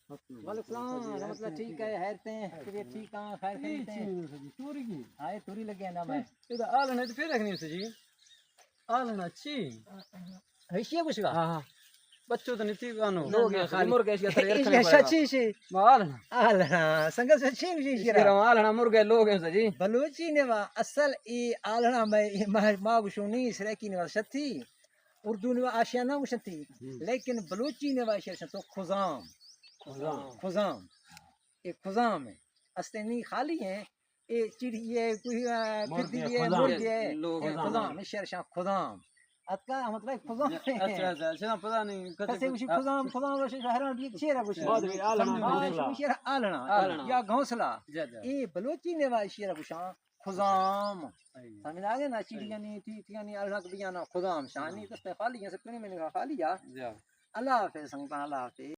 وعلیکم السلام مطلب ٹھیک ہے خیرتے ہیں طبیعت ٹھیک ہے خیر خیریت ہیں توری کی ہائے توری لگے نا میں ادھر آلنا تو پھر رکھنی سے جی آلنا اچھی ہشیے کچھ کا ہاں ہاں بچوں تو نہیں تھی گانو لوگ ہیں خالی مرغے اس کے اثر رکھنے یہ پڑے گا سچی سی آلنا آلنا سنگل سچی بھی شیرا آلنا مرغے لوگ ہیں جی بلوچی نے وا اصل ای آلنا میں ما گشونی سرکی نے وا شتھی اردو نے وا آشیانہ گشتھی لیکن بلوچی نے وا شر تو خزام خزام ایک خزام ہے استنی خالی ہیں یہ چڑی ہے کوئی پھرتی ہے مرغ ہے خزام شرشاں خزام اتکا مطلب خزام اچھا اچھا اچھا پتہ نہیں کسے کچھ خزام خزام وش شہران بھی چیرا کچھ آلنا یا گھونسلا یہ بلوچی نے وا شیرا کچھاں خزام سمجھ آ گیا نا چڑیاں نہیں تھی نہیں الگ بیانا خزام شانی تو خالی ہے سکنے میں نے خالی ہے اللہ حافظ سنگتا اللہ حافظ